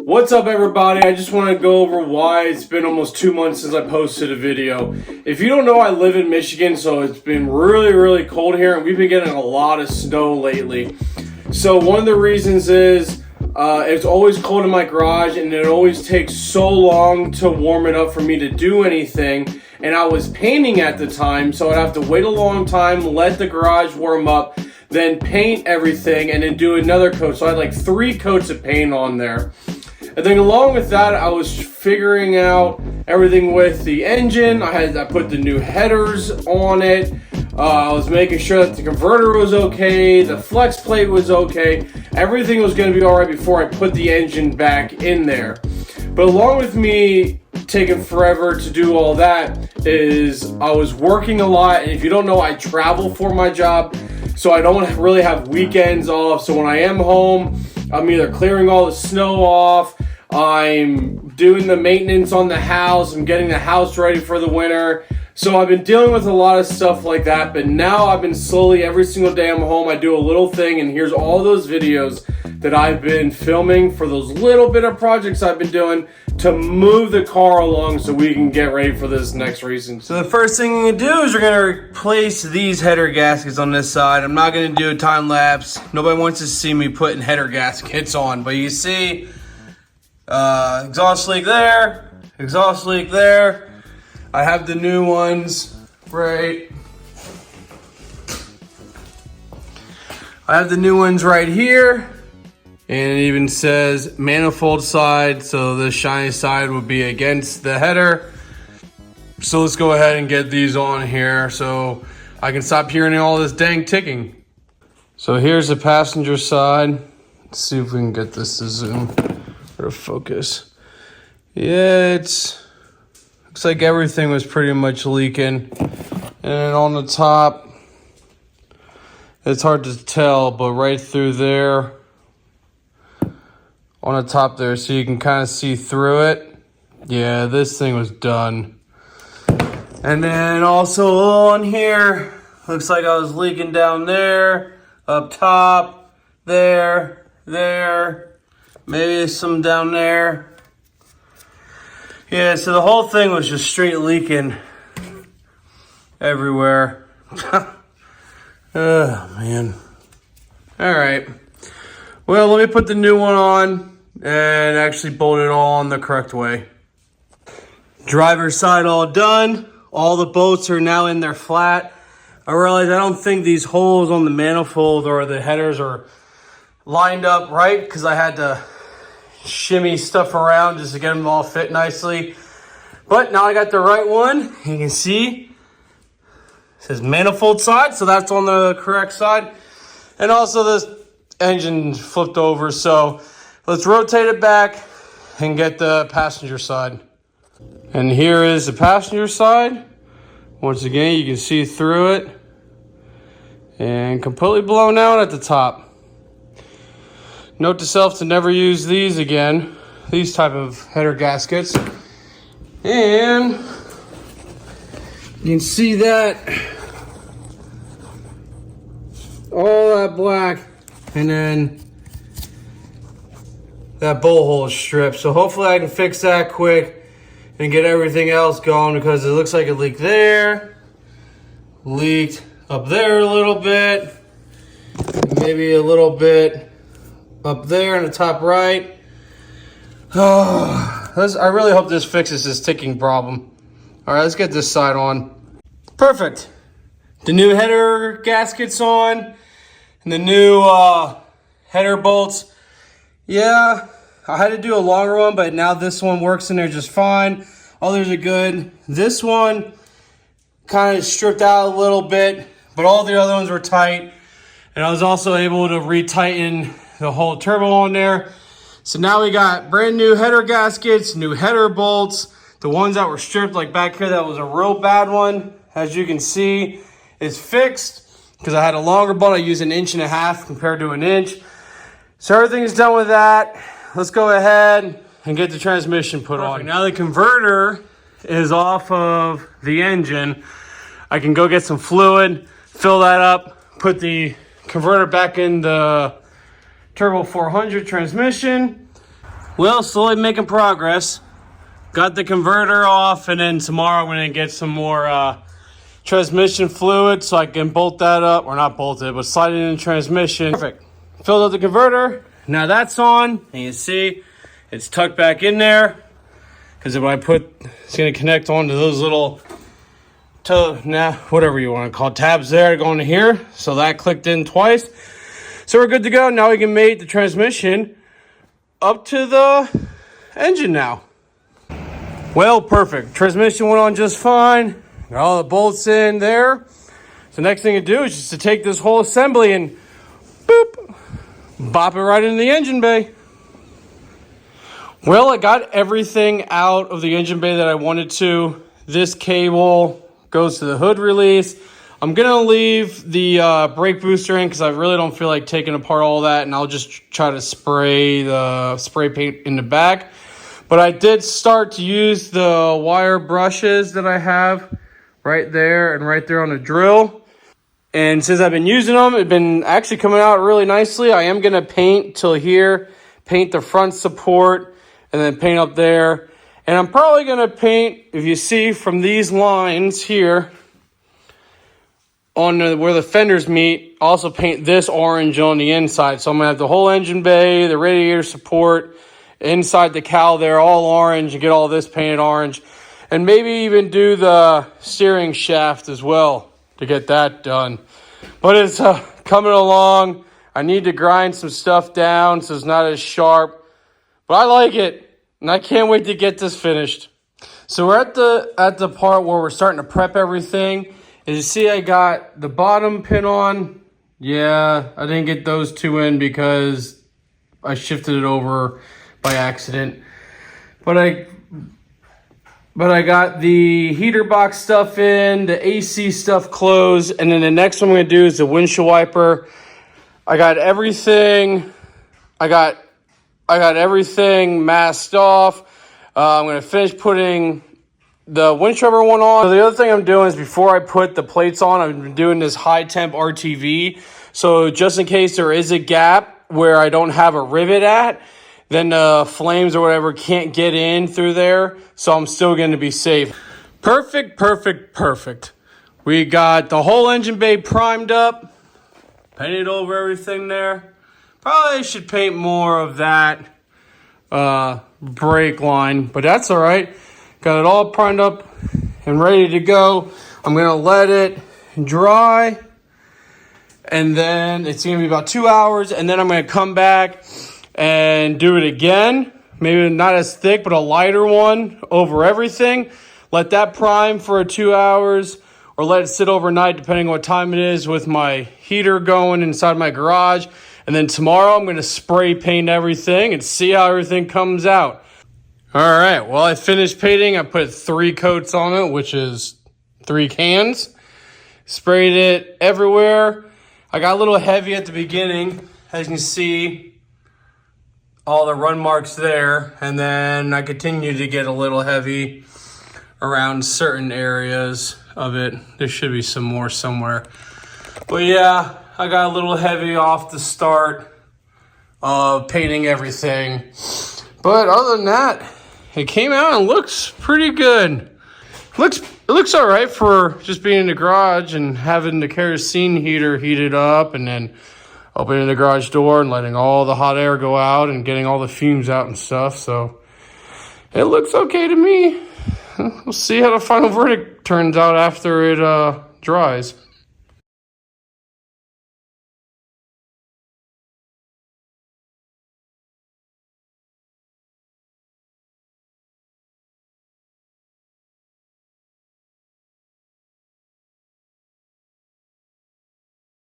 What's up, everybody? I just want to go over why it's been almost 2 months since I posted a video. If you don't know, I live in Michigan, so it's been really cold here, and we've been getting a lot of snow lately. So one of the reasons is it's always cold in my garage, and it always takes so long to warm it up for me to do anything. And I was painting at the time, so I'd have to wait a long time, let the garage warm up, then paint everything, and then do another coat. So I had like 3 coats of paint on there. And then along with that, I was figuring out everything with the engine. I put the new headers on it. I was making sure that the converter was okay, the flex plate was okay. Everything was going to be all right before I put the engine back in there. But along with me taking forever to do all that is I was working a lot. And if you don't know, I travel for my job, so I don't really have weekends off. So when I am home, I'm either clearing all the snow off, I'm doing the maintenance on the house, I'm getting the house ready for the winter. So I've been dealing with a lot of stuff like that, but now I've been slowly, every single day I'm home, I do a little thing, and here's all those videos that I've been filming for those little bit of projects I've been doing to move the car along so we can get ready for this next racing. So the first thing we're gonna do is we're gonna replace these header gaskets on this side. I'm not gonna do a time lapse. Nobody wants to see me putting header gaskets on, but you see exhaust leak there, exhaust leak there. I have the new ones right. I have the new ones right here. And it even says manifold side, so the shiny side would be against the header. So let's go ahead and get these on here so I can stop hearing all this dang ticking. So here's the passenger side. Let's see if we can get this to zoom or to focus. Yeah, looks like everything was pretty much leaking. And then on the top, it's hard to tell, but right through there, on the top there, so you can kind of see through it. Yeah, this thing was done. And then also on here, looks like I was leaking down there, up top, there, maybe some down there. Yeah, so the whole thing was just straight leaking everywhere. Oh, man. All right. Well, let me put the new one on and actually bolt it all on the correct way. Driver's side all done. All the bolts are now in their flat. I realize I don't think these holes on the manifold or the headers are lined up right because I had to shimmy stuff around just to get them all fit nicely. But now I got the right one. You can see it says manifold side, so that's on the correct side. And also this engine flipped over, so let's rotate it back and get the passenger side. And here is the passenger side. Once again, you can see through it and completely blown out at the top. Note to self to never use these again, these type of header gaskets. And you can see that all that black, and then that bolt hole is stripped. So hopefully I can fix that quick and get everything else going, because it looks like it leaked there, leaked up there a little bit, maybe a little bit up there in the top right. I really hope this fixes this ticking problem. All right, let's get this side on. Perfect. The new header gaskets on, and the new header bolts. Yeah, I had to do a longer one, but now this one works in there just fine. Others are good. This one kind of stripped out a little bit, but all the other ones were tight. And I was also able to retighten the whole turbo on there. So now we got brand new header gaskets, new header bolts. The ones that were stripped, like back here, that was a real bad one. As you can see, it's fixed because I had a longer bolt. I used 1.5 inches compared to 1 inch. So everything is done with that. Let's go ahead and get the transmission put on. Now the converter is off of the engine. I can go get some fluid, fill that up, put the converter back in the Turbo 400 transmission. Well, slowly making progress. Got the converter off, and then tomorrow I'm going to get some more transmission fluid so I can bolt that up. Or not bolt it, but slide it in the transmission. Perfect. Filled up the converter. Now that's on. And you see it's tucked back in there. Because if I put, it's going to connect onto those little, whatever you want to call it, tabs there to go into here. So that clicked in twice. So we're good to go. Now we can mate the transmission up to the engine now. Well, perfect. Transmission went on just fine. Got all the bolts in there. So next thing to do is just to take this whole assembly and boop, bop it right into the engine bay. Well, I got everything out of the engine bay that I wanted to. This cable goes to the hood release. I'm going to leave the brake booster in because I really don't feel like taking apart all that, and I'll just try to spray the spray paint in the back. But I did start to use the wire brushes that I have right there and right there on the drill. And since I've been using them, it's been actually coming out really nicely. I am going to paint till here, paint the front support, and then paint up there. And I'm probably going to paint, if you see from these lines here, on where the fenders meet, also paint this orange on the inside. So I'm going to have the whole engine bay, the radiator support, inside the cowl there, all orange, and get all this painted orange. And maybe even do the steering shaft as well to get that done. But it's coming along. I need to grind some stuff down so it's not as sharp. But I like it, and I can't wait to get this finished. So we're at the part where we're starting to prep everything. As you see, I got the bottom pin on. Yeah, I didn't get those two in because I shifted it over by accident. But I got the heater box stuff in, the AC stuff closed, and then the next one I'm going to do is the windshield wiper. I got everything. I got everything masked off. I'm going to finish putting the windshield wiper one on. So the other thing I'm doing is before I put the plates on, I've been doing this high temp RTV. So just in case there is a gap where I don't have a rivet at, then the flames or whatever can't get in through there. So I'm still going to be safe. Perfect, perfect, perfect. We got the whole engine bay primed up. Painted over everything there. Probably should paint more of that brake line, but that's all right. Got it all primed up and ready to go. I'm going to let it dry, and then it's going to be about 2 hours, and then I'm going to come back and do it again. Maybe not as thick, but a lighter one over everything. Let that prime for 2 hours, or let it sit overnight, depending on what time it is, with my heater going inside my garage. And then tomorrow I'm going to spray paint everything and see how everything comes out. All right, well, I finished painting. I put 3 coats on it, which is 3 cans. Sprayed it everywhere. I got a little heavy at the beginning, as you can see, all the run marks there. And then I continued to get a little heavy around certain areas of it. There should be some more somewhere. But yeah, I got a little heavy off the start of painting everything. But other than that, it came out and looks pretty good. It looks all right for just being in the garage and having the kerosene heater heated up and then opening the garage door and letting all the hot air go out and getting all the fumes out and stuff. So it looks okay to me. We'll see how the final verdict turns out after it dries.